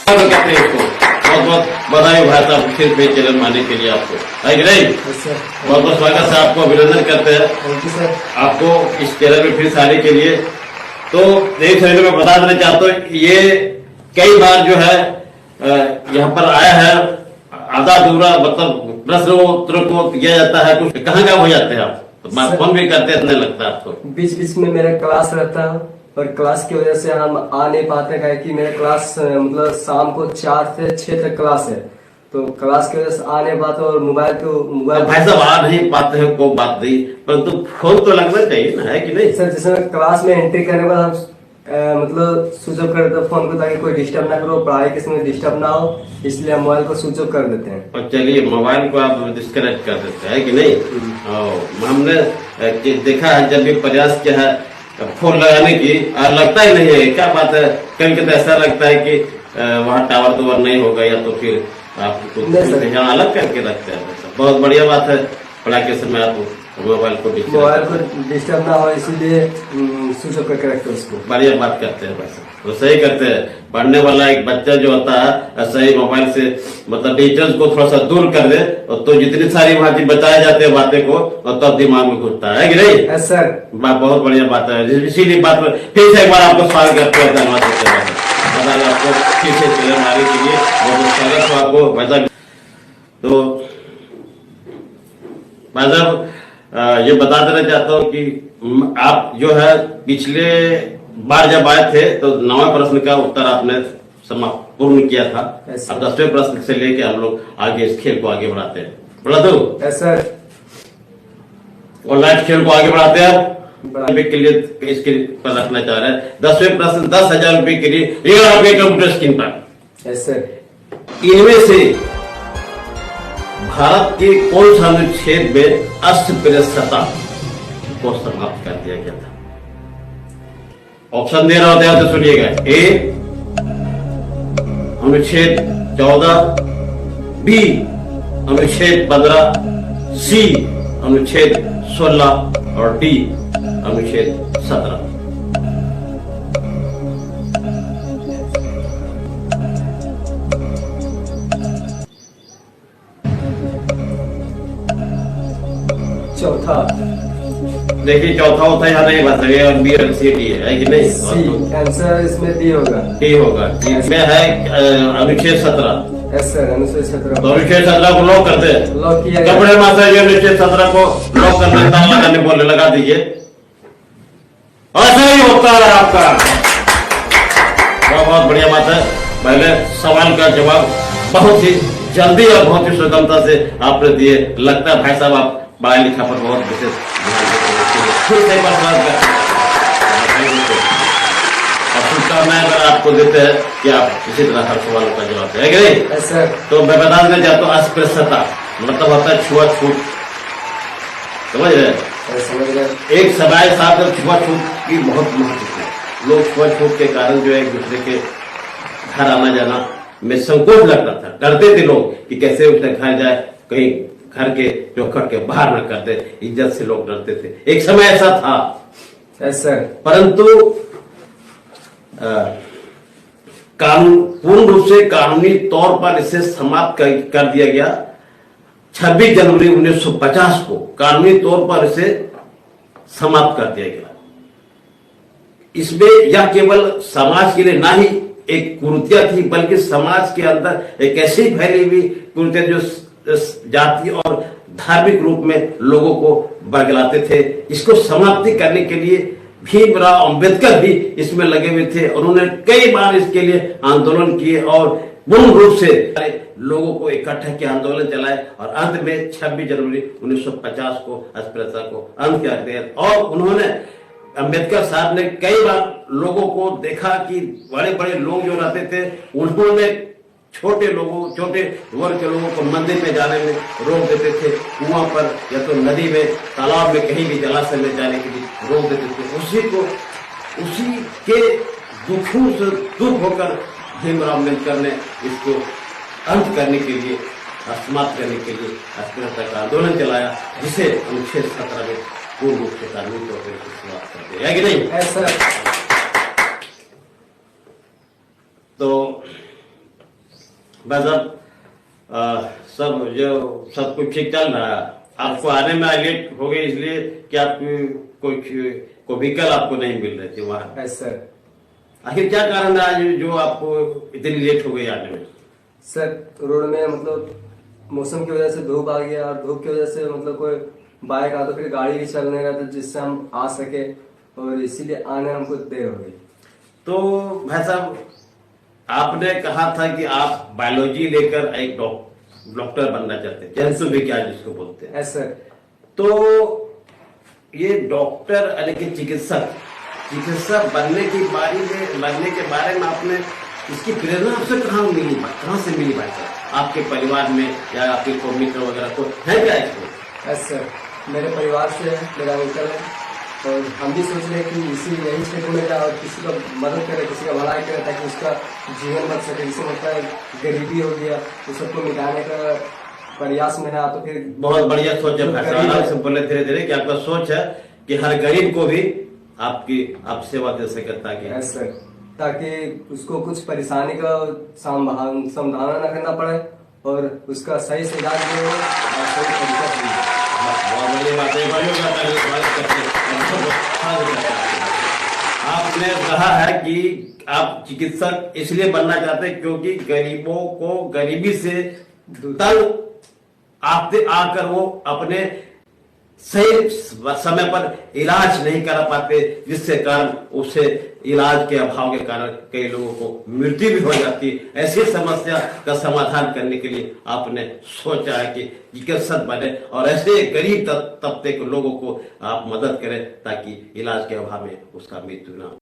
तो कहते हैं इसको। बहुत बहुत बधाई भाई साहब फिर पे चैनल मानने के लिए आपको, है कि नहीं? बहुत बहुत स्वागत है, आपको अभिनंदन करते हैं आपको इस चैनल में फिर आने के लिए। तो एक शरीर में बता देना चाहता हूँ, ये कई बार जो है यहाँ पर आया है, आधा अधूरा मतलब प्रश्न उत्तर को किया जाता है, कुछ कहाँ हो जाते हैं आप? तो फोन भी करते हैं, नहीं लगता आपको? बीच बीच में मेरा क्लास रहता है और क्लास की वजह से हम आ नहीं पाते हैं कि मेरा क्लास मतलब शाम को 4 से 6 तक क्लास है, तो क्लास की वजह से आ नहीं पाते। और मोबाइल भाई साहब आ नहीं पाते हैं, कोई बात नहीं, परंतु फोन तो लगना चाहिए ना, है कि नहीं? सर जैसे क्लास में एंट्री करने के बाद हम मतलब स्विच ऑफ कर देते हैं फोन को, ताकि कोई डिस्टर्ब ना करो, पढ़ाई के समय डिस्टर्ब ना हो, इसलिए हम मोबाइल को स्विच ऑफ कर देते हैं। और चलिए मोबाइल को आप डिस्कनेक्ट कर देते हैं कि नहीं? हमने देखा है, जब भी प्रयास किया है फोन लगाने की, लगता ही नहीं है। क्या बात है, कभी कभी ऐसा लगता है कि वहाँ टावर तो नहीं होगा, या तो फिर आपको यहाँ अलग करके रखते हैं। बहुत बढ़िया बात है, पढ़ाई के समय आप मोबाइल को डिस्टर्ब ना हो, इसीलिए स्विच ऑफ करके रखते हैं उसको। बढ़िया बात करते हैं वैसे, तो सही करते हैं। पढ़ने वाला एक बच्चा जो होता है सही मोबाइल से मतलब डिजिटल को थोड़ा सा दूर कर दे, और तो जितनी सारी वहाँ की बताए जाते हैं बातें को, और तब दिमाग में घुसता है कि नहीं? सर बहुत बढ़िया बात है। इसीलिए बात पर फिर से एक बार आपको स्वागत करते हैं, धन्यवाद देते हैं आपको फिर से चले हमारे के लिए बहुत स्वागत हो आपको भाई साहब। तो भाई साहब ये बता देना चाहता हूँ कि आप जो है पिछले बार जब आए थे तो 9वें प्रश्न का उत्तर आपने समाप्त पूर्ण किया था। अब 10वें प्रश्न से लेके हम लोग आगे इस खेल को आगे बढ़ाते हैं। बढ़ा दो सर, ऑनलाइन खेल को आगे बढ़ाते हैं के लिए इसके पर रखना चाह रहे हैं 10वें प्रश्न 10,000 रुपए के लिए आपके कंप्यूटर स्क्रीन पर। सर इनमें से भारत के कौन सा अनुच्छेद में अस्पृश्यता को समाप्त कर दिया गया था? ऑप्शन दे रहा होता है तो सुनिएगा। ए अनुच्छेद 14, बी अनुच्छेद 15, सी अनुच्छेद 16 और डी अनुच्छेद 17। चौथा। देखिए चौथा होता है यहाँ नहीं बता रहे, और बी और सी डी है कि नहीं? आंसर इसमें डी होगा। डी होगा। इसमें है अनुच्छेद 17। सर अनुच्छेद 17। तो अनुच्छेद 17 को लॉक करते हैं। लॉक किया कपड़े मास्टर जी अनुच्छेद 17 को लॉक करने ताला लगाने बोले, लगा दीजिए। ऐसा ही होता है आपका। बहुत बढ़िया बात है। पहले सवाल का जवाब बहुत ही जल्दी और बहुत ही सुगमता से आपने दिए। लगता है भाई साहब आप पढ़ाई लिखा पर बहुत विशेष शुभकामनाएं अगर आपको देते हैं कि आप इसी तरह हर सवालों का जवाब दें, कि नहीं? सर तो मैं बता देना चाहता हूँ अस्पृश्यता मतलब होता है छुआछूत, समझ रहे? एक समाज साथ छुआछूत की बहुत महत्व है। लोग छुआछूत के कारण जो है एक दूसरे के घर आना जाना में संकोच लगता था, डरते थे लोग कि कैसे उसके घर जाए, कहीं घर के चौखट के बाहर न कर दे, इज्जत से लोग डरते थे। एक समय ऐसा था सर, परंतु कानून पूर्ण रूप से कानूनी तौर पर इसे समाप्त कर दिया गया। 26 जनवरी 1950 को कानूनी तौर पर इसे समाप्त कर दिया गया। इसमें यह केवल समाज के लिए ना ही एक कुरीतियां थी, बल्कि समाज के अंदर एक ऐसी फैली हुई कुरीतियां जो जाति और धार्मिक रूप में लोगों को बरगलाते थे। इसको समाप्ति करने के लिए भीमराव अंबेडकर भी इसमें लगे हुए थे। उन्होंने कई बार इसके लिए आंदोलन किए और पूर्ण रूप से लोगों को इकट्ठा किया, आंदोलन चलाए, और अंत में 26 जनवरी 1950 को अस्पृश्यता को अंत कर दिया। और उन्होंने अंबेडकर साहब ने कई बार लोगों को देखा कि बड़े बड़े लोग जो रहते थे, उन्होंने छोटे वर्ग के लोगों को मंदिर में जाने में रोक देते थे, कुआं पर या तो नदी में, तालाब में, कहीं भी जलाशय में जाने के लिए रोक देते थे। उसी के दुखों से दुख होकर भीमराव अम्बेडकर ने इसको अंत करने के लिए, समाप्त करने के लिए अस्पृश्यता का आंदोलन चलाया, जिसे अनुच्छेद 17 में पूर्ण रूप से कानूनी तौर पर समाप्त कर दिया, है कि नहीं? ऐसा तो बस अब सब जो सब कुछ ठीक चल रहा है। आपको आने में लेट हो गई इसलिए कि आपकी कोई व्हीकल आपको नहीं मिल रही थी वहां। Yes sir. आखिर क्या कारण रहा जो आपको इतनी लेट हो गई आने में? सर रोड में मतलब मौसम की वजह से धूप आ गया, और धूप की वजह से मतलब कोई बाइक आ तो फिर गाड़ी भी चल नहीं रहा था जिससे हम आ सके, और इसीलिए आने हमको देर हो गई। तो भाई साहब, आपने कहा था कि आप बायोलॉजी लेकर एक डॉक्टर बनना चाहते हैं, जंतु विज्ञान जिसको बोलते हैं। Yes sir. तो ये डॉक्टर यानी कि चिकित्सक बनने के बारे में आपने इसकी प्रेरणा आपसे कहाँ से मिली भाई साहब? आपके परिवार में या आपके कोई मित्र वगैरह को है क्या इसको? यस सर, मेरे परिवार से मेरा अंकल है, और हम भी सोच रहे हैं कि यही क्षेत्र में जाए और किसी का मदद करे, किसी का भलाई करे, ताकि उसका जीवन बच सके। जिससे मतलब गरीबी हो गया उस सबको मिटाने का प्रयास में है। तो फिर बहुत बढ़िया सोच है भाई साहब। आपसे बोले धीरे धीरे कि आपका सोच है कि हर गरीब को भी आप सेवा दे सके, यस सर, ताकि उसको कुछ परेशानी का समाधान न करना पड़े, और उसका सही से इलाज हो और सही तरीका से हो। बहुत बढ़िया बात है। आपने कहा है कि आप चिकित्सक इसलिए बनना चाहते हैं क्योंकि गरीबों को गरीबी से तंग आकर वो अपने सही समय पर इलाज नहीं करा पाते, जिससे कारण उसे इलाज के अभाव के कारण कई लोगों को मृत्यु भी हो जाती है। ऐसी समस्या का समाधान करने के लिए आपने सोचा है कि चिकित्सक बने और ऐसे गरीब तबके के लोगों को आप मदद करें ताकि इलाज के अभाव में उसका मृत्यु ना हो।